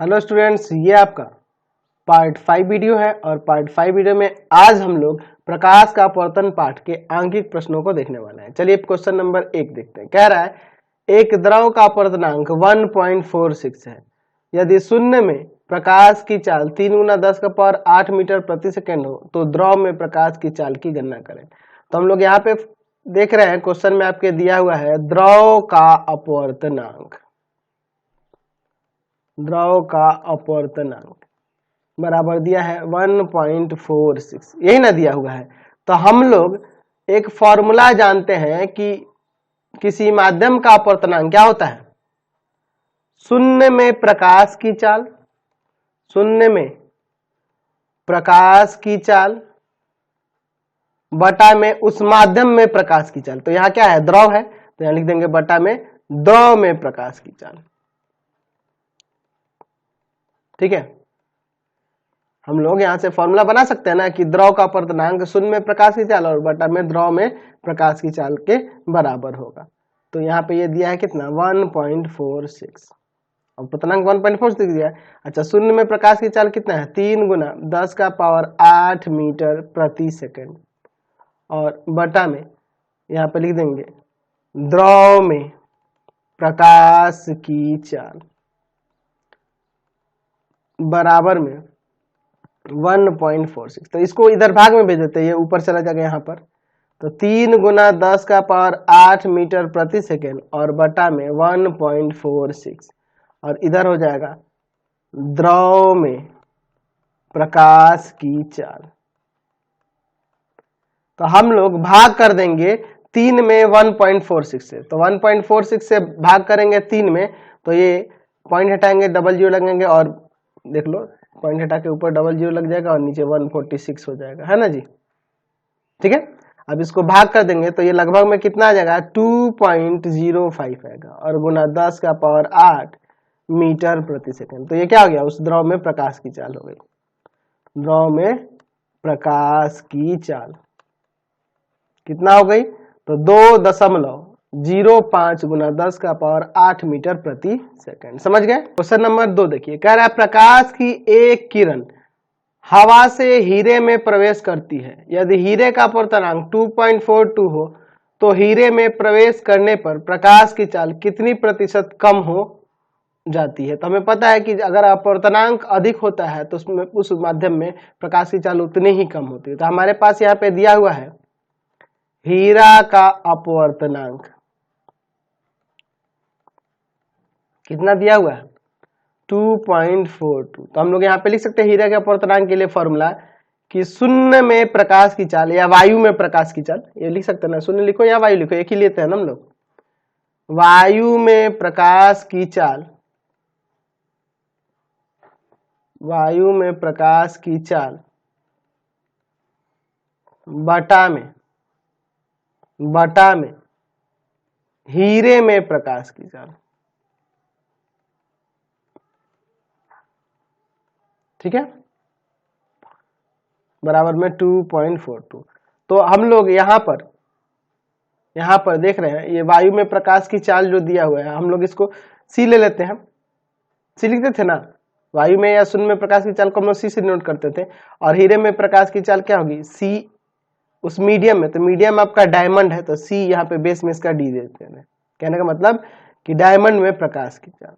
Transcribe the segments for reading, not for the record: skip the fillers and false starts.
Hello students, ये आपका part 5 video है और पार्ट 5 वीडियो में आज हम लोग प्रकाश का अपवर्तन पाठ के आंकिक प्रश्नों को देखने वाले हैं। चलिए क्वेश्चन नंबर 1 देखते हैं। कह रहा है एक द्रव का अपवर्तनांक 1.46 है। यदि शून्य में प्रकाश की चाल 3 गुना 10 का पावर 8 मीटर प्रति सेकेंड हो तो द्रव में प्रकाश की चाल की गणना करें। तो हम लोग यहाँ पे देख रहे हैं, क्वेश्चन में आपके दिया हुआ है द्रव का अपवर्तनांक। द्रव का अपवर्तनांक बराबर दिया है 1.46, यही ना दिया हुआ है। तो हम लोग एक फॉर्मूला जानते हैं कि किसी माध्यम का अपवर्तनांक क्या होता है। शून्य में प्रकाश की चाल, शून्य में प्रकाश की चाल बटा में उस माध्यम में प्रकाश की चाल। तो यहां क्या है, द्रव है, तो यहां लिख देंगे बटा में द्रव में प्रकाश की चाल। ठीक है, हम लोग यहां से फॉर्मूला बना सकते हैं ना कि द्रव का अपवर्तनांक शून्य में प्रकाश की चाल और बटा में द्रव में प्रकाश की चाल के बराबर होगा। तो यहाँ पे ये दिया है कितना, 1.46। अपवर्तनांक 1.46 दिया है। अच्छा, शून्य में प्रकाश की चाल कितना है, 3 गुना 10 का पावर 8 मीटर प्रति सेकेंड और बटा में यहाँ पे लिख देंगे द्रव में प्रकाश की चाल बराबर में 1.46। तो इसको इधर भाग में भेज देते हैं, ये ऊपर चला जाएगा यहाँ पर। तो 3 गुना 10 का पावर 8 मीटर प्रति सेकेंड और बटा में 1.46 और इधर हो जाएगा द्रव में प्रकाश की चाल। तो हम लोग भाग कर देंगे 3 में 1.46 से। तो 1.46 से भाग करेंगे 3 में, तो ये पॉइंट हटाएंगे, डबल जीरो लगेंगे और देख लो पॉइंट हटा के ऊपर डबल जीरो लग जाएगा और नीचे 146 हो जाएगा, है ना जी। ठीक है, अब इसको भाग कर देंगे तो ये लगभग में कितना आ जाएगा, 2.05 आएगा और गुना 10 का पावर 8 मीटर प्रति सेकेंड। तो ये क्या हो गया, उस द्रव में प्रकाश की चाल हो गई। द्रव में प्रकाश की चाल कितना हो गई, तो 2.05 गुना 10 का पावर 8 मीटर प्रति सेकेंड। समझ गए। क्वेश्चन नंबर 2 देखिए, कह रहा है प्रकाश की एक किरण हवा से हीरे में प्रवेश करती है। यदि हीरे का अपवर्तनांक 2.42 हो तो हीरे में प्रवेश करने पर प्रकाश की चाल कितनी प्रतिशत कम हो जाती है। तो हमें पता है कि अगर अपवर्तनांक अधिक होता है तो उसमें उस माध्यम में प्रकाश की चाल उतनी ही कम होती है। तो हमारे पास यहाँ पे दिया हुआ है हीरा का अपवर्तनांक कितना दिया हुआ है, 2.42। तो हम लोग यहाँ पे लिख सकते हैं हीरा के अपवर्तनांक के लिए फॉर्मूला कि शून्य में प्रकाश की चाल या वायु में प्रकाश की चाल, ये लिख सकते हैं ना, शून्य लिखो या वायु लिखो, एक ही लेते हैं ना हम लोग। वायु में प्रकाश की चाल, वायु में प्रकाश की चाल बटा में हीरे में प्रकाश की चाल। ठीक है, बराबर में 2.42। तो हम लोग यहाँ पर देख रहे हैं ये वायु में प्रकाश की चाल जो दिया हुआ है, हम लोग इसको सी ले लेते हैं। सी लिखते थे ना, वायु में या शून्य में प्रकाश की चाल को हम लोग सी से नोट करते थे और हीरे में प्रकाश की चाल क्या होगी, सी उस मीडियम में। तो मीडियम आपका डायमंड है तो सी यहाँ पे बेस में इसका डी देते हैं। कहने का मतलब कि डायमंड में प्रकाश की चाल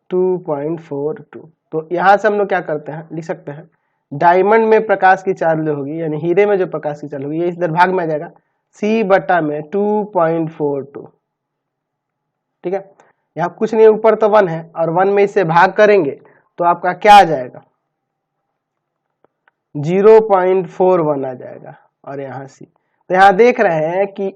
2.42। तो यहां से हम लोग क्या करते हैं, लिख सकते हैं डायमंड में प्रकाश की चाल जो होगी यानी हीरे में जो प्रकाश की चाल होगी, ये इधर भाग में आ जाएगा सी बटा में 2.42। ठीक है, यहाँ कुछ नहीं, ऊपर तो 1 है और 1 में इसे भाग करेंगे तो आपका क्या आ जाएगा, 0.41 आ जाएगा और यहाँ सी। तो यहाँ देख रहे हैं कि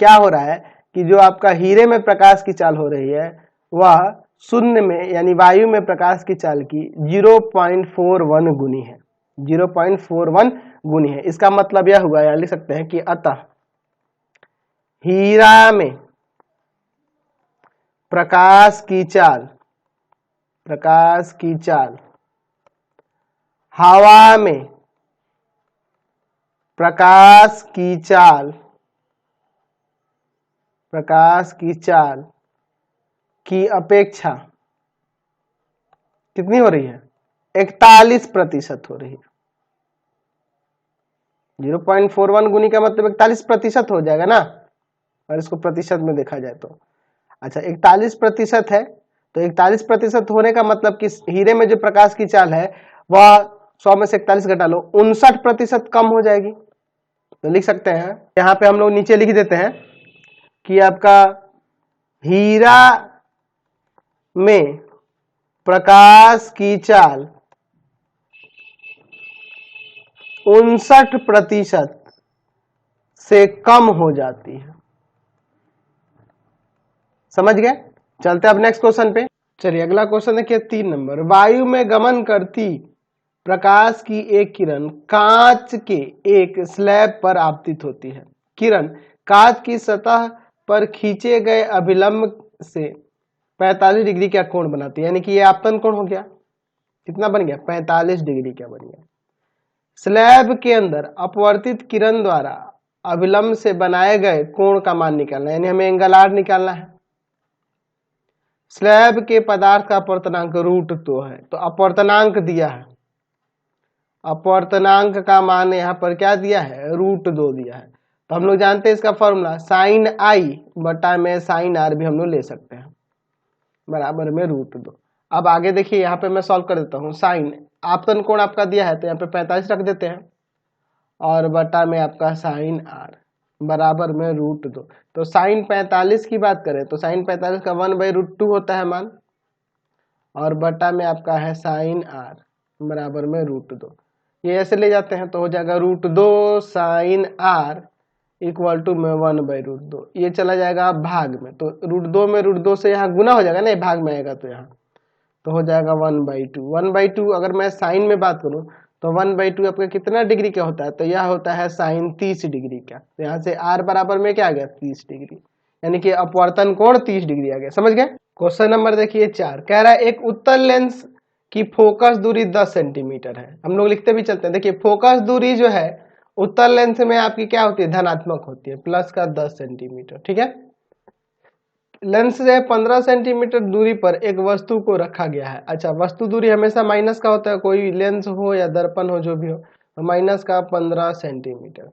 क्या हो रहा है कि जो आपका हीरे में प्रकाश की चाल हो रही है वह शून्य में यानी वायु में प्रकाश की चाल की 0.41 गुनी है, 0.41 गुनी है। इसका मतलब यह हुआ, या लिख सकते हैं कि अतः हीरा में प्रकाश की चाल हवा में प्रकाश की चाल की अपेक्षा कितनी हो रही है? 41% हो रही है। 0.41 गुनी का मतलब 41% हो जाएगा ना, और इसको प्रतिशत में देखा जाए तो। अच्छा 41% है, तो 41% होने का मतलब कि हीरे में जो प्रकाश की चाल है वह 100 में से 41 घटा लो 59% कम हो जाएगी। तो लिख सकते हैं, यहाँ पे हम लोग नीचे लिख देते हैं कि आपका हीरा में प्रकाश की चाल 59% से कम हो जाती है। समझ गए? चलते अब नेक्स्ट क्वेश्चन पे। चलिए अगला क्वेश्चन देखिए 3 नंबर। वायु में गमन करती प्रकाश की एक किरण कांच के एक स्लैब पर आपतित होती है। किरण कांच की सतह पर खींचे गए अभिलंब से 45 डिग्री का कोण बनाती है, यानी कि ये आपतन कोण हो गया। कितना बन गया? 45 डिग्री का बन गया। स्लैब के अंदर अपवर्तित किरण द्वारा अभिलंब से बनाए गए कोण का मान निकालना है, यानी हमें एंगल आर निकालना है। स्लैब के पदार्थ का अपवर्तनांक √2 है, तो अपवर्तनांक दिया है, अपवर्तनांक का मान यहाँ पर क्या दिया है? √2 दिया है। तो हम लोग जानते हैं इसका फॉर्मूला साइन आई बटा में साइन आर भी हम लोग ले सकते हैं, बराबर में √2। अब आगे देखिए यहाँ पे मैं सॉल्व कर देता हूँ। साइन आपतन कोण आपका दिया है तो यहाँ पे 45 रख देते हैं, और बटा में आपका साइन आर बराबर में √2। तो साइन 45 की बात करें तो साइन 45 का 1/√2 होता है मान, और बटा में आपका है साइन आर बराबर में √2। ये ऐसे ले जाते हैं तो हो जाएगा √2 साइन आर इक्वल टू में 1/√2। ये चला जाएगा भाग में, तो √2 में √2 से यहाँ गुना हो जाएगा ना, भाग में आएगा तो यहाँ तो हो जाएगा 1/2। 1/2 अगर मैं साइन में बात करूँ तो 1/2 आपका कितना डिग्री का होता है? तो यह होता है साइन 30 डिग्री का। तो यहाँ से आर बराबर में क्या आ गया? 30 डिग्री, यानी कि अपवर्तन कोण 30 डिग्री आ गया। समझ गए? क्वेश्चन नंबर देखिए 4, कह रहा है एक उत्तल लेंस की फोकस दूरी 10 सेंटीमीटर है। हम लोग लिखते भी चलते हैं। देखिए फोकस दूरी जो है उत्तल लेंस में आपकी क्या होती है? धनात्मक होती है, प्लस का 10 सेंटीमीटर। ठीक है, लेंस से 15 सेंटीमीटर दूरी पर एक वस्तु को रखा गया है। अच्छा, वस्तु दूरी हमेशा माइनस का होता है, कोई लेंस हो या दर्पण हो जो भी हो, तो माइनस का 15 सेंटीमीटर।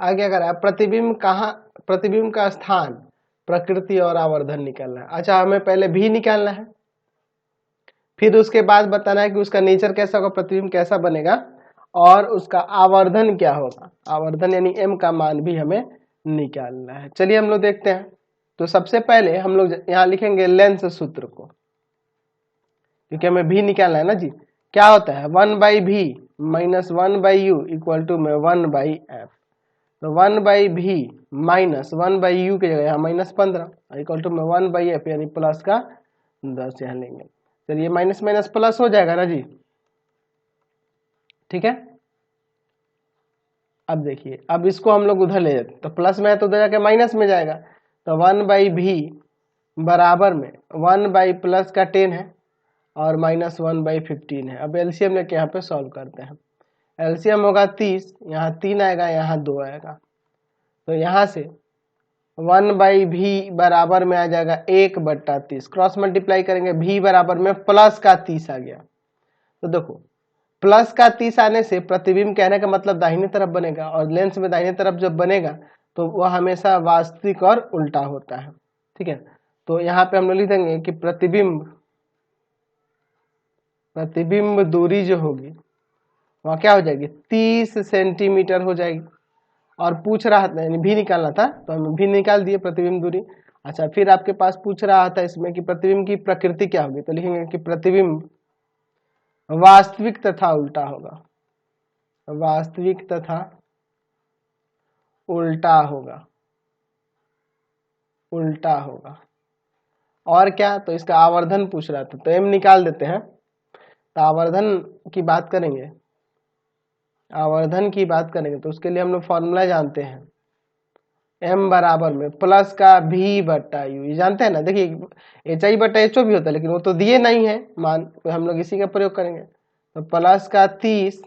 आगे अगर आप प्रतिबिंब कहाँ, प्रतिबिंब का स्थान, प्रकृति और आवर्धन निकालना है। अच्छा, हमें पहले भी निकालना है, फिर उसके बाद बताना है कि उसका नेचर कैसा होगा, प्रतिबिंब कैसा बनेगा, और उसका आवर्धन क्या होगा। आवर्धन यानी m का मान भी हमें निकालना है। चलिए हम लोग देखते हैं। तो सबसे पहले हम लोग यहाँ लिखेंगे लेंस सूत्र को, क्योंकि हमें भी निकालना है ना जी। क्या होता है? 1/v minus 1/u equal to में 1/f। तो 1/v माइनस 1/u की जगह यहाँ माइनस 15 इक्वल टू में 1/f, यानी प्लस का 10 यहाँ लेंगे। चलिए माइनस माइनस प्लस हो जाएगा ना जी। ठीक है, अब देखिए, अब इसको हम लोग उधर ले जाते, तो प्लस में है तो उधर जाके माइनस में जाएगा। तो 1/v बराबर में 1 प्लस का 10 है और माइनस 1/15 है। अब एलसीएम लेके यहाँ पे सॉल्व करते हैं। एलसीएम होगा 30, यहाँ 3 आएगा, यहाँ 2 आएगा। तो यहाँ से 1/v बराबर में आ जाएगा 1/30। क्रॉस मल्टीप्लाई करेंगे, v बराबर में प्लस का 30 आ गया। तो देखो प्लस का 30 आने से प्रतिबिंब कहने का मतलब दाहिने तरफ बनेगा, और लेंस में दाहिने तरफ जब बनेगा तो वह हमेशा वास्तविक और उल्टा होता है। ठीक है, तो यहाँ पे हम लोग लिख देंगे कि प्रतिबिंब दूरी जो होगी वहाँ क्या हो जाएगी? 30 सेंटीमीटर हो जाएगी। और पूछ रहा था, यानी भी निकालना था, तो हम भी निकाल दिए प्रतिबिंब दूरी। अच्छा, फिर आपके पास पूछ रहा था इसमें कि प्रतिबिंब की प्रकृति क्या होगी, तो लिखेंगे कि प्रतिबिंब वास्तविक तथा उल्टा होगा, वास्तविक तथा उल्टा होगा, उल्टा होगा। और क्या? तो इसका आवर्धन पूछ रहा था, तो m निकाल देते हैं। तो आवर्धन की बात करेंगे, आवर्धन की बात करेंगे तो उसके लिए हम लोग फॉर्मूला जानते हैं, m बराबर में प्लस का v/u। ये जानते हैं ना। देखिए HI/HO भी होता है, लेकिन वो तो दिए नहीं है मान, तो हम लोग इसी का प्रयोग करेंगे। तो प्लस का 30,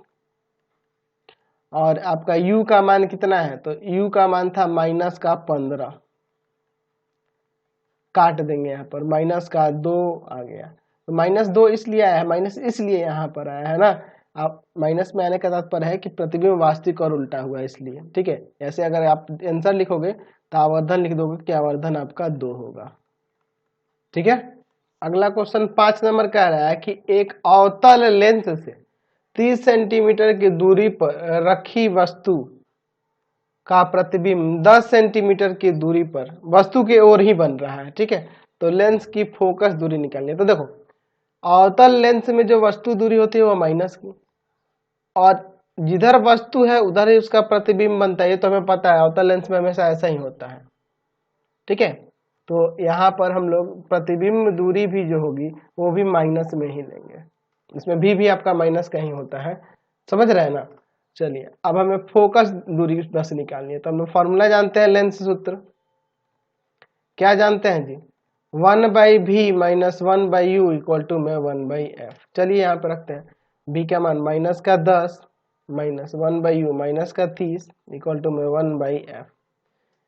और आपका u का मान कितना है? तो u का मान था माइनस का 15, काट देंगे यहाँ पर, माइनस का 2 आ गया। तो -2 इसलिए आया है, माइनस इसलिए यहाँ पर आया है ना। आप माइनस में आने का तात्पर्य है कि प्रतिबिंब वास्तविक और उल्टा हुआ है इसलिए, ठीक है। ऐसे अगर आप आंसर लिखोगे तो आवर्धन लिख दोगे कि आवर्धन आपका 2 होगा, ठीक है। अगला क्वेश्चन 5 नंबर कह रहा है कि एक अवतल लेंस से 30 सेंटीमीटर की दूरी पर रखी वस्तु का प्रतिबिंब 10 सेंटीमीटर की दूरी पर वस्तु की ओर ही बन रहा है, ठीक है। तो लेंस की फोकस दूरी निकालनी है। तो देखो अवतल लेंस में जो वस्तु दूरी होती है वो माइनस की, और जिधर वस्तु है उधर ही उसका प्रतिबिंब बनता है, ये तो हमें पता है, अवतल लेंस में हमेशा ऐसा ही होता है, ठीक है। तो यहाँ पर हम लोग प्रतिबिंब दूरी भी जो होगी वो भी माइनस में ही लेंगे, इसमें भी आपका माइनस का ही होता है, समझ रहे हैं ना। चलिए अब हमें फोकस दूरी बस निकालनी है। तो हम लोग फॉर्मूला जानते हैं, लेंस सूत्र क्या जानते हैं जी, 1/v minus 1/u equal to में 1/f। चलिए यहाँ पे रखते हैं, b का मान माइनस का 10 माइनस 1/u माइनस का 30 इक्वल टू में 1/f।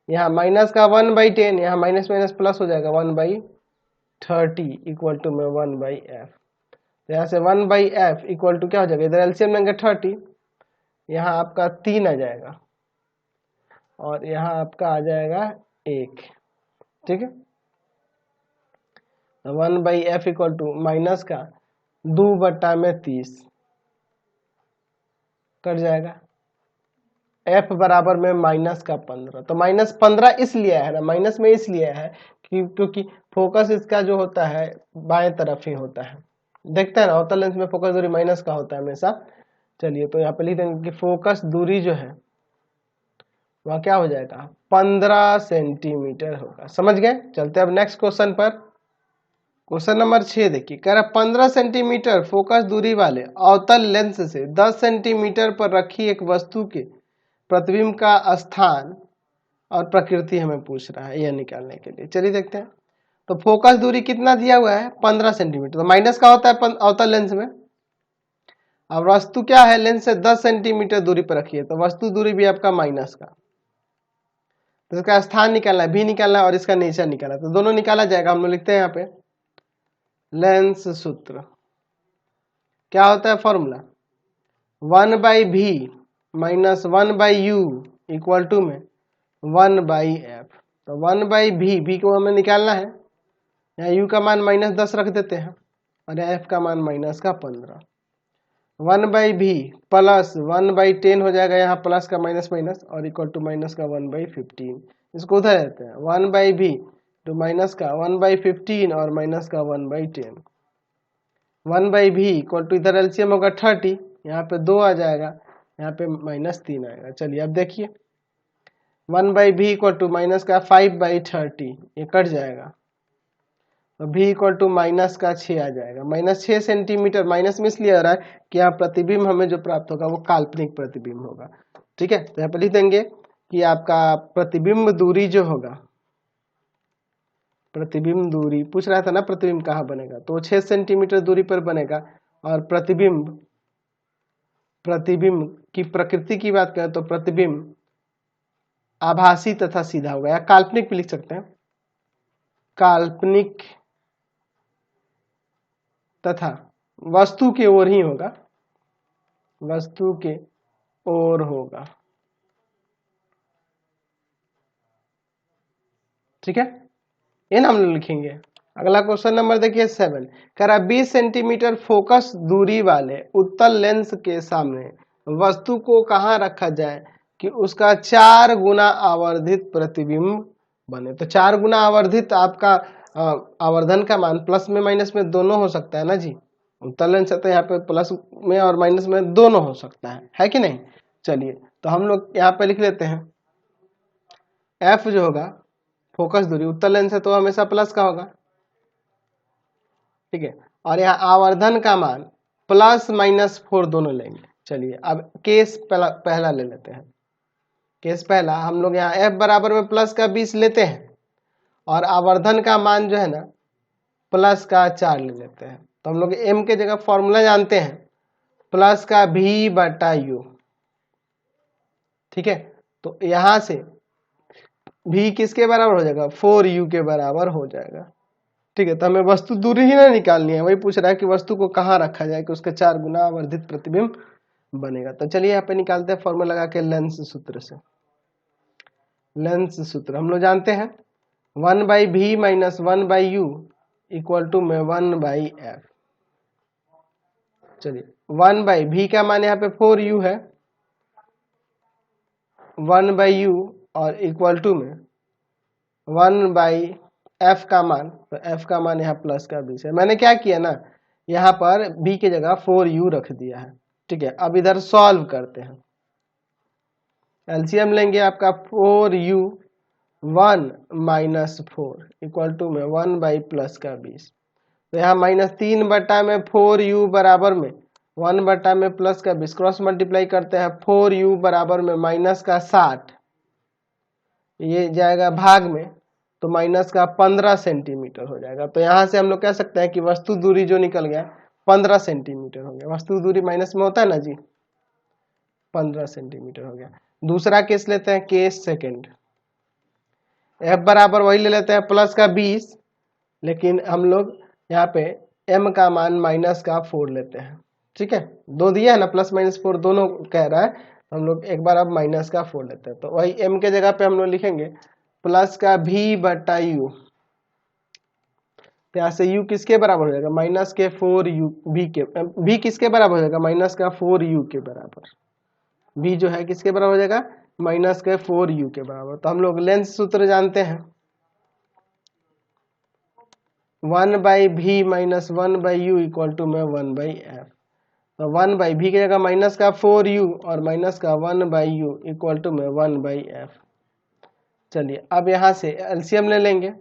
यहाँ माइनस का 1/10, यहाँ माइनस माइनस प्लस हो जाएगा 1/30 इक्वल टू में 1/f। तो यहाँ से 1/f इक्वल टू क्या हो जाएगा, इधर एलसीएम लेंगे 30, यहाँ आपका 3 आ जाएगा और यहाँ आपका आ जाएगा 1, ठीक है। 1/f इक्वल टू माइनस का 2/30 कट जाएगा, f बराबर में माइनस का 15। तो -15 इसलिए है ना, माइनस में इसलिए है क्योंकि फोकस इसका जो होता है बाएं तरफ ही होता है, देखते हैं ना अवतल लेंस में फोकस दूरी माइनस का होता है हमेशा। चलिए तो यहाँ पे लिख देंगे कि फोकस दूरी जो है वह क्या हो जाएगा, 15 सेंटीमीटर होगा, समझ गए। चलते अब नेक्स्ट क्वेश्चन पर। क्वेश्चन नंबर 6 देखिए, कह रहा 15 सेंटीमीटर फोकस दूरी वाले अवतल लेंस से 10 सेंटीमीटर पर रखी एक वस्तु के प्रतिबिंब का स्थान और प्रकृति हमें पूछ रहा है यह निकालने के लिए। चलिए देखते हैं। तो फोकस दूरी कितना दिया हुआ है, 15 सेंटीमीटर, तो माइनस का होता है अवतल लेंस में। अब वस्तु क्या है, लेंस से 10 सेंटीमीटर दूरी पर रखी है, तो वस्तु दूरी भी आपका माइनस का। तो इसका स्थान निकालना है, भी निकालना है और इसका नेचर निकालना है, तो दोनों निकाला जाएगा। हम लोग लिखते हैं यहाँ पे लेंस सूत्र क्या होता है, formula 1/v minus 1/u equal to में 1/f। तो 1/v, v को हमें निकालना है, यहाँ u का मान -10 रख देते हैं और यहाँ f का मान माइनस का 15। 1/v प्लस 1/10 हो जाएगा, यहाँ प्लस का माइनस माइनस और इक्वल टू माइनस का 1/15। इसको उधर रहते हैं, 1/v तो माइनस का 1/15 और माइनस का 1/10। 1/v इक्वल टू इधर एलसीएम होगा 30, यहाँ पे 2 आ जाएगा, यहाँ पे -3 आएगा। चलिए अब देखिए 1/v इक्वल टू माइनस का 5/30, ये कट जाएगा, तो v इक्वल टू माइनस का 6 आ जाएगा, -6 सेंटीमीटर। माइनस में इसलिए आ रहा है कि यहाँ प्रतिबिंब हमें जो प्राप्त होगा वो काल्पनिक प्रतिबिंब होगा, ठीक है। तो यहाँ पे लिख देंगे कि आपका प्रतिबिंब दूरी जो होगा, प्रतिबिंब दूरी पूछ रहा था ना, प्रतिबिंब कहाँ बनेगा, तो 6 सेंटीमीटर दूरी पर बनेगा। और प्रतिबिंब की प्रकृति की बात करें तो प्रतिबिंब आभासी तथा सीधा होगा, या काल्पनिक भी लिख सकते हैं, काल्पनिक तथा वस्तु के ओर ही होगा, वस्तु के ओर होगा, ठीक है। ये नाम लिखेंगे। अगला क्वेश्चन नंबर देखिए 7, कह रहा 20 सेंटीमीटर फोकस दूरी वाले उत्तल लेंस के सामने वस्तु को कहाँ रखा जाए कि उसका 4 गुना आवर्धित प्रतिबिंब बने। तो 4 गुना आवर्धित आपका आवर्धन का मान प्लस में माइनस में दोनों हो सकता है ना जी, उत्तल लेंस है तो यहाँ पे प्लस में और माइनस में दोनों हो सकता है कि नहीं। चलिए तो हम लोग यहाँ पे लिख लेते हैं, एफ जो होगा फोकस दूरी, उत्तल लेंस है तो हमेशा प्लस का होगा, ठीक है। और यहाँ आवर्धन का मान +-4 दोनों लेंगे। चलिए अब केस पहला ले लेते हैं। केस पहला हम लोग यहाँ f बराबर में प्लस का 20 लेते हैं और आवर्धन का मान जो है ना प्लस का 4 ले लेते हैं। तो हम लोग m के जगह फॉर्मूला जानते हैं प्लस का v/u, ठीक है। तो यहाँ से v किसके बराबर हो जाएगा, 4u के बराबर हो जाएगा, ठीक है, तो हमें वस्तु दूरी ही ना निकालनी है, वही पूछ रहा है कि वस्तु को कहाँ रखा जाए कि उसके 4 गुना आवर्धित प्रतिबिंब बनेगा। तो चलिए यहाँ पे निकालते हैं फॉर्मूला लगा के लेंस सूत्र से। लेंस सूत्र हम लोग जानते हैं 1/v minus 1/u equal to में 1/f। चलिए 1/v का मान यहाँ पे 4u है, 1/u और इक्वल टू में 1/f का मान, तो f का मान यहाँ प्लस का 20 है। मैंने क्या किया ना, यहाँ पर b की जगह 4u रख दिया है। ठीक है, अब इधर सॉल्व करते हैं। एलसीएम लेंगे आपका 4u 1 माइनस 4 इक्वल टू में 1 प्लस का 20। तो यहाँ -3/4u बराबर में 1 में प्लस का 20, क्रॉस मल्टीप्लाई करते हैं 4u बराबर में माइनस का 60, ये जाएगा भाग में, तो माइनस का 15 सेंटीमीटर हो जाएगा। तो यहाँ से हम लोग कह सकते हैं कि वस्तु दूरी जो निकल गया 15 सेंटीमीटर हो गया। वस्तु दूरी माइनस में होता है ना जी, 15 सेंटीमीटर हो गया। दूसरा केस लेते हैं, केस सेकंड। f बराबर वही ले लेते हैं प्लस का 20, लेकिन हम लोग यहाँ पे m का मान माइनस का 4 लेते हैं। ठीक है, दो दिया है ना, प्लस माइनस 4 दोनों कह रहा है, हम लोग एक बार अब माइनस का 4 लेते हैं। तो वही m के जगह पे हम लोग लिखेंगे प्लस का v/u। तो यहाँ से u किसके बराबर हो जाएगा, माइनस के 4u, v किसके बराबर हो जाएगा, माइनस का 4u के बराबर। v जो है किसके बराबर हो जाएगा, माइनस के 4u के बराबर। तो हम लोग लेंस सूत्र जानते हैं 1/v minus 1/u equal to में 1/f। तो 1/v की जगह माइनस का 4u और माइनस का 1/u इक्वल टू में 1/f। चलिए अब यहाँ से एलसीएम ले लेंगे,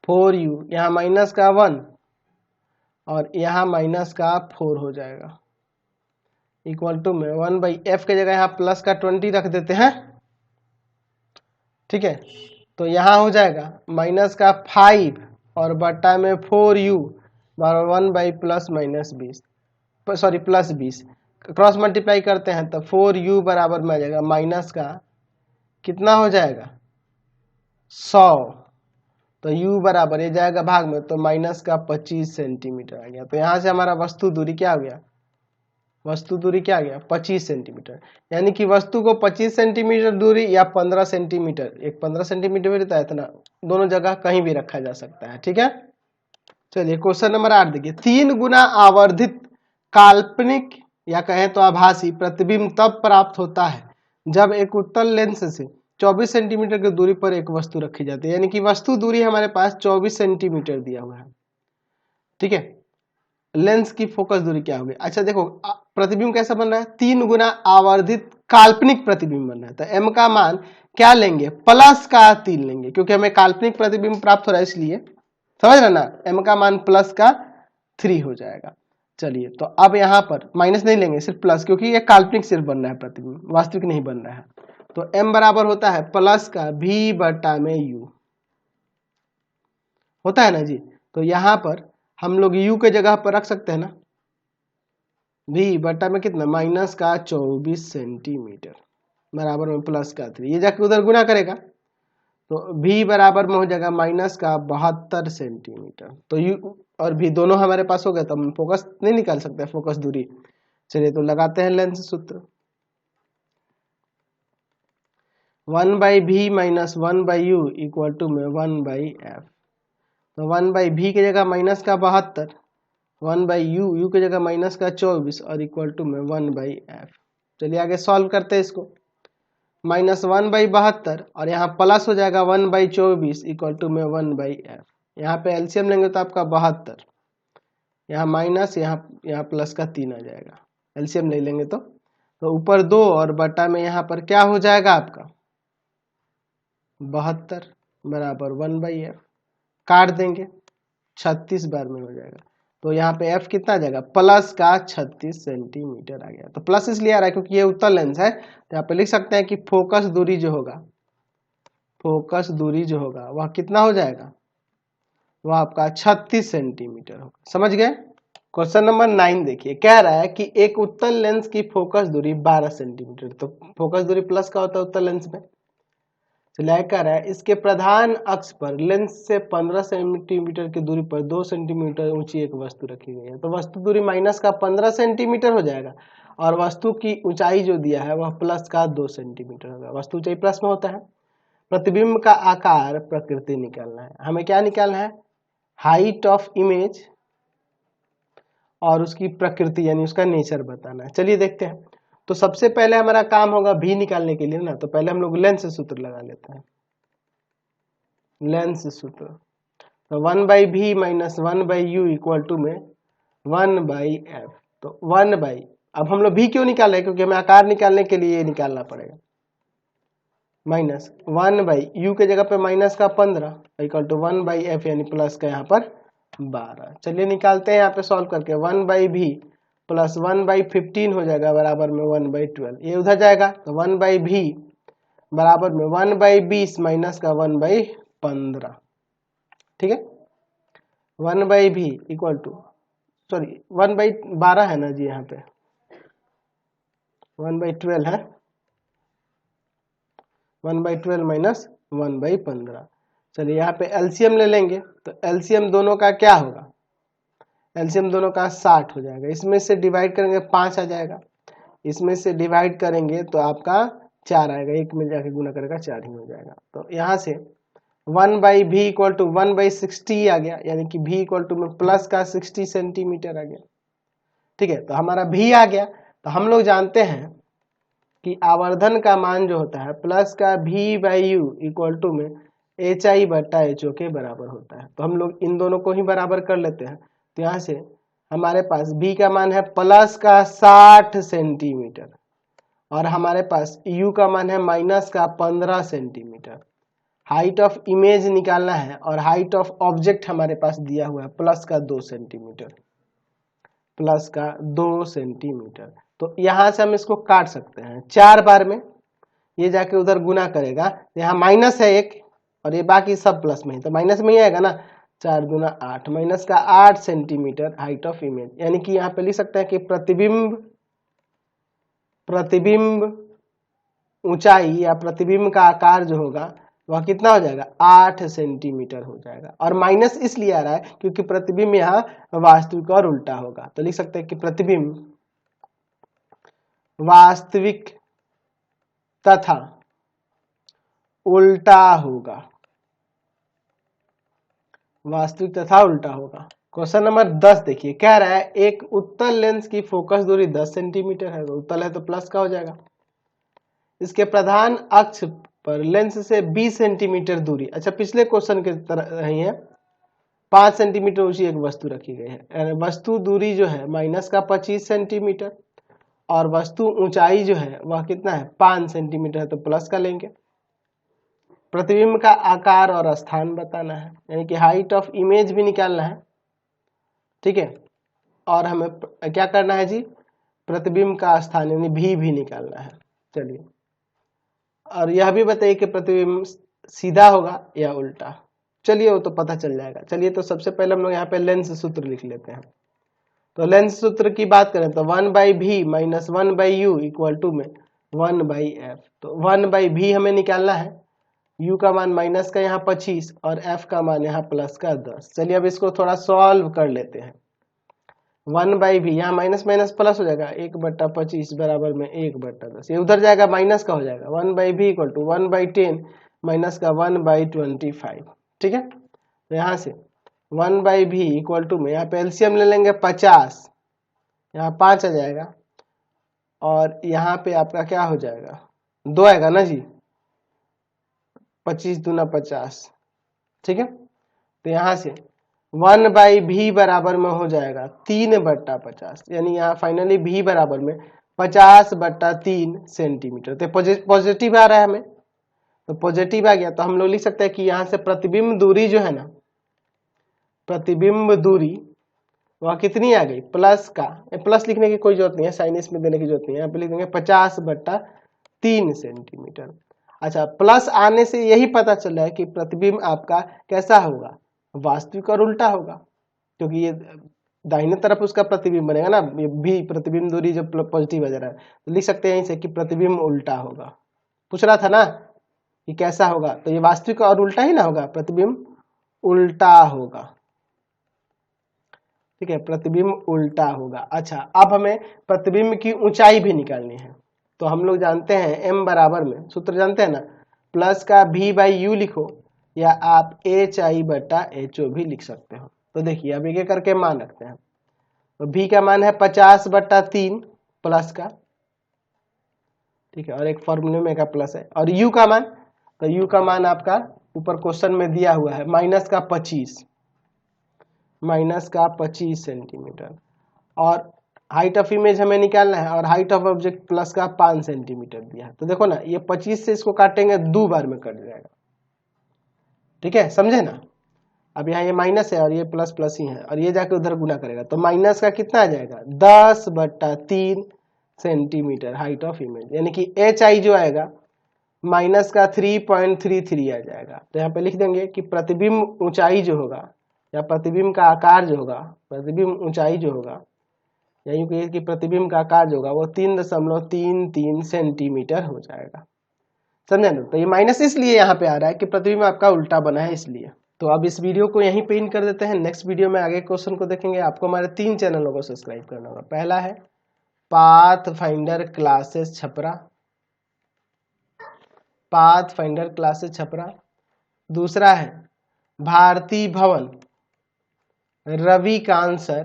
4u यहाँ माइनस का 1 और यहाँ माइनस का 4 हो जाएगा इक्वल टू में 1/f के जगह यहाँ प्लस का 20 रख देते हैं। ठीक है, तो यहाँ हो जाएगा माइनस का 5 और बटा में 4u बराबर 1 plus minus 20, sorry plus 20, cross multiply करते हैं तो 4u बराबर में आ जाएगा माइनस का कितना हो जाएगा 100, तो u बराबर ये जाएगा भाग में, तो माइनस का 25 सेंटीमीटर आ गया। तो यहाँ से हमारा वस्तु दूरी क्या हो गया, वस्तु दूरी क्या आ गया 25 सेंटीमीटर। यानी कि वस्तु को 25 सेंटीमीटर दूरी या 15 सेंटीमीटर, एक 15 सेंटीमीटर भी रहता है, इतना दोनों जगह कहीं भी रखा जा सकता है। ठीक है, चलिए क्वेश्चन नंबर 8 देखिए, 3 गुना आवर्धित काल्पनिक या कहें तो आभासी प्रतिबिंब तब प्राप्त होता है जब एक उत्तल लेंस से 24 सेंटीमीटर की दूरी पर एक वस्तु रखी जाती है। यानी कि वस्तु दूरी हमारे पास 24 सेंटीमीटर दिया हुआ है। ठीक है, लेंस की फोकस दूरी क्या होगी। अच्छा देखो प्रतिबिंब कैसा बन रहा है, 3 गुना आवर्धित काल्पनिक प्रतिबिंब बन रहा है। तो m का मान क्या लेंगे, प्लस का 3 लेंगे, क्योंकि हमें काल्पनिक प्रतिबिंब प्राप्त हो रहा है, इसलिए समझ रहे ना, m का मान प्लस का 3 हो जाएगा। चलिए तो अब यहाँ पर माइनस नहीं लेंगे, सिर्फ प्लस, क्योंकि ये काल्पनिक सिर्फ बन रहा है प्रतिबिंब, वास्तविक नहीं बन रहा है। तो m बराबर होता है प्लस का v बटा में u, होता है ना जी। तो यहाँ पर हम लोग u के जगह पर रख सकते हैं ना, v बटा में कितना माइनस का 24 सेंटीमीटर बराबर में प्लस का 3, ये जाके उधर गुना करेगा, तो v बराबर में हो जाएगा माइनस का 72 सेंटीमीटर। तो u और v दोनों हमारे पास हो गए, तो हम फोकस नहीं निकाल सकते, फोकस दूरी। चलिए तो लगाते हैं लेंस सूत्र, 1/v minus 1/u equal to में 1/f। तो 1/v की जगह माइनस का 72, 1/u, u की जगह माइनस का 24 और इक्वल टू में 1/f। चलिए आगे सॉल्व करते हैं इसको, माइनस 1/72 और यहाँ प्लस हो जाएगा 1/24 इक्वल टू में 1/f। यहाँ पे एलसीएम लेंगे तो आपका 72, यहाँ माइनस, यहाँ प्लस का 3 आ जाएगा, एलसीएम ले लेंगे तो ऊपर 2 और बटा में यहाँ पर क्या हो जाएगा आपका 72 बराबर 1/f, काट देंगे 36 बार में हो जाएगा। तो यहाँ पे f कितना आ जाएगा, प्लस का 36 सेंटीमीटर आ गया। तो प्लस इसलिए आ रहा है क्योंकि ये उत्तल लेंस है। तो यहाँ पे लिख सकते हैं कि फोकस दूरी जो होगा, फोकस दूरी जो होगा वह कितना हो जाएगा, वह आपका 36 सेंटीमीटर होगा। समझ गए। क्वेश्चन नंबर 9 देखिए, कह रहा है कि एक उत्तल लेंस की फोकस दूरी 12 सेंटीमीटर। तो फोकस दूरी प्लस का होता है उत्तल लेंस में, चलिए आगे कह रहा है इसके प्रधान अक्ष पर लेंस से 15 सेंटीमीटर की दूरी पर 2 सेंटीमीटर ऊंची एक वस्तु रखी गई है। तो वस्तु दूरी माइनस का 15 सेंटीमीटर हो जाएगा और वस्तु की ऊंचाई जो दिया है वह प्लस का 2 सेंटीमीटर होगा। वस्तु ऊंचाई प्लस में होता है। प्रतिबिंब का आकार प्रकृति निकालना है। हमें क्या निकालना है? हाइट ऑफ इमेज और उसकी प्रकृति यानी उसका नेचर बताना है। चलिए देखते हैं। तो सबसे पहले हमारा काम होगा भी निकालने के लिए ना, तो पहले हम लोग लेंस सूत्र लगा लेते हैं। लेंस सूत्र तो 1/v minus 1/u equal to में 1/f। तो 1/, अब हम लोग भी क्यों निकाल रहे हैं? क्योंकि हमें आकार निकालने के लिए ये निकालना पड़ेगा। माइनस 1/u के जगह पे माइनस का 15 इक्वल टू 1/f यानी प्लस का यहाँ पर 12। चलिए निकालते हैं यहाँ पे सॉल्व करके। 1/v प्लस 1/15 हो जाएगा बराबर में 1/12। ये उधर जाएगा तो 1/v बराबर में 1/20 माइनस का 1/15। ठीक है, 1/v इक्वल टू, सॉरी 1/12 है ना जी, यहाँ पे 1/12 है, 1/12 माइनस 1/15। चलिए यहाँ पे एलसीएम ले लेंगे तो एलसीएम दोनों का क्या होगा? एलसीएम दोनों का 60 हो जाएगा। इसमें से डिवाइड करेंगे 5 आ जाएगा, इसमें से डिवाइड करेंगे तो आपका 4 आएगा, एक में जाके गुना करेगा 4 ही हो जाएगा। तो यहाँ से 1/v इक्वल टू 1/60 आ गया, यानी कि v इक्वल टू में प्लस का 60 सेंटीमीटर आ गया। ठीक है, तो हमारा v आ गया। तो हम लोग जानते हैं कि आवर्धन का मान जो होता है प्लस का v/u इक्वल टू में hi/ho के बराबर होता है। तो हम लोग इन दोनों को ही बराबर कर लेते हैं। तो यहाँ से हमारे पास v का मान है प्लस का 60 सेंटीमीटर और हमारे पास u का मान है माइनस का 15 सेंटीमीटर। हाइट ऑफ इमेज निकालना है और हाइट ऑफ ऑब्जेक्ट हमारे पास दिया हुआ है प्लस का 2 सेंटीमीटर, प्लस का 2 सेंटीमीटर। तो यहाँ से हम इसको काट सकते हैं 4 बार में, ये जाके उधर गुना करेगा, यहाँ माइनस है एक और ये बाकी सब प्लस में ही, तो माइनस में ही आएगा ना, 4 दूना 8 माइनस का 8 सेंटीमीटर हाइट ऑफ इमेज। यानी कि यहाँ पे लिख सकते हैं कि प्रतिबिंब ऊंचाई या प्रतिबिंब का आकार जो होगा वह कितना हो जाएगा? 8 सेंटीमीटर हो जाएगा। और माइनस इसलिए आ रहा है क्योंकि प्रतिबिंब यहाँ वास्तविक और उल्टा होगा। तो लिख सकते हैं कि प्रतिबिंब वास्तविक तथा उल्टा होगा, वास्तविक तथा उल्टा होगा। क्वेश्चन नंबर 10 देखिए, कह रहा है एक उत्तल लेंस की फोकस दूरी 10 सेंटीमीटर है। तो उत्तल है तो प्लस का हो जाएगा। इसके प्रधान अक्ष पर लेंस से 20 सेंटीमीटर दूरी, अच्छा पिछले क्वेश्चन के तरह ही है, 5 सेंटीमीटर ऊंची एक वस्तु रखी गई है। वस्तु दूरी जो है माइनस का 25 सेंटीमीटर और वस्तु ऊंचाई जो है वह कितना है? 5 सेंटीमीटर है, तो प्लस का लेंगे। प्रतिबिंब का आकार और स्थान बताना है, यानी कि हाइट ऑफ इमेज भी निकालना है। ठीक है, और हमें क्या करना है जी? प्रतिबिंब का स्थान यानी भी निकालना है। चलिए, और यह भी बताइए कि प्रतिबिंब सीधा होगा या उल्टा। चलिए वो तो पता चल जाएगा। चलिए तो सबसे पहले हम लोग यहाँ पे लेंस सूत्र लिख लेते हैं। तो लेंस सूत्र की बात करें तो 1/v minus 1/u equal to में 1/f। तो 1/v हमें निकालना है, u का मान माइनस का यहाँ 25 और f का मान यहाँ प्लस का 10। चलिए अब इसको थोड़ा सॉल्व कर लेते हैं। 1/v यहाँ माइनस माइनस प्लस हो जाएगा, 1/25 बराबर में 1/10। ये उधर जाएगा माइनस का हो जाएगा। 1/v इक्वल टू 1/10 माइनस का 1/25। ठीक है, तो यहाँ से 1/v इक्वल टू में यहाँ पे एलसीएम ले लेंगे 50, यहाँ 5 आ जाएगा और यहाँ पे आपका क्या हो जाएगा? 2 आएगा ना जी, 25 दूना 50। ठीक है, तो यहाँ से 1/v बराबर में हो जाएगा 3/50, यानी यहाँ फाइनली v बराबर में 50/3 सेंटीमीटर। तो पॉजिटिव आ रहा है हमें, तो पॉजिटिव आ गया। तो हम लोग लिख सकते हैं कि यहाँ से प्रतिबिंब दूरी जो है ना, प्रतिबिंब दूरी वह कितनी आ गई? प्लस का, प्लस लिखने की कोई जरूरत नहीं है, साइन इसमें देने की जरूरत नहीं है, यहाँ पे लिख देंगे 50/3 सेंटीमीटर। अच्छा, प्लस आने से यही पता चल रहा है कि प्रतिबिंब आपका कैसा होगा? वास्तविक और उल्टा होगा, क्योंकि ये दाहिने तरफ उसका प्रतिबिंब बनेगा ना, ये भी प्रतिबिंब दूरी जो पॉजिटिव आ जा रहा है, तो लिख सकते हैं इसे कि प्रतिबिंब उल्टा होगा। पूछ रहा था ना, कि कैसा होगा, तो ये वास्तविक और उल्टा ही ना होगा, प्रतिबिंब उल्टा होगा। ठीक है, प्रतिबिंब उल्टा होगा। अच्छा, अब हमें प्रतिबिंब की ऊंचाई भी निकालनी है। तो हम लोग जानते हैं m बराबर में, सूत्र जानते हैं ना, प्लस का v बाई यू लिखो या आप एच आई बटा एच ओ भी लिख सकते हो। तो देखिए अब एक करके मान रखते हैं। तो v का मान है 50/3 प्लस का, ठीक है, और एक फॉर्मूले में का प्लस है, और u का मान, तो u का मान आपका ऊपर क्वेश्चन में दिया हुआ है -25 सेंटीमीटर, और हाइट ऑफ इमेज हमें निकालना है, और हाइट ऑफ ऑब्जेक्ट प्लस का 5 सेंटीमीटर दिया है। तो देखो ना, ये 25 से इसको काटेंगे 2 बार में कट जाएगा। ठीक है, समझे ना। अब यहाँ ये माइनस है और ये प्लस प्लस ही है, और ये जाके उधर गुना करेगा, तो माइनस का कितना आ जाएगा 10/3 सेंटीमीटर हाइट ऑफ इमेज, यानी कि एच आई जो आएगा माइनस का 3.33 आ जाएगा। तो यहाँ पे लिख देंगे कि प्रतिबिंब ऊंचाई जो होगा, या प्रतिबिंब का आकार जो होगा, प्रतिबिंब ऊंचाई जो होगा, या यूं कहिए कि प्रतिबिंब का आकार जो होगा वो 3.33 सेंटीमीटर हो जाएगा। समझे ना। तो ये माइनस इसलिए यहाँ पे आ रहा है कि प्रतिबिंब आपका उल्टा बना है, इसलिए। तो अब इस वीडियो को यहीं पे इन कर देते हैं। नेक्स्ट वीडियो में आगे क्वेश्चन को देखेंगे। आपको हमारे 3 चैनलों को सब्सक्राइब करना होगा। पहला है path finder classes Chhapra, path finder classes Chhapra. दूसरा है भारती भवन रविकांत सर,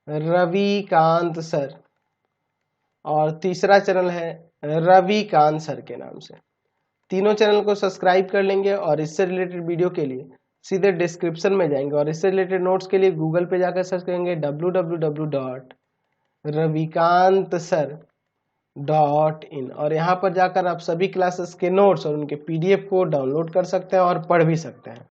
रविकांत सर। और तीसरा चैनल है रविकांत सर के नाम से। तीनों चैनल को सब्सक्राइब कर लेंगे, और इससे रिलेटेड वीडियो के लिए सीधे डिस्क्रिप्शन में जाएंगे, और इससे रिलेटेड नोट्स के लिए गूगल पे जाकर सर्च करेंगे www.ravikantsir.in, और यहाँ पर जाकर आप सभी क्लासेस के नोट्स और उनके PDF को डाउनलोड कर सकते हैं और पढ़ भी सकते हैं।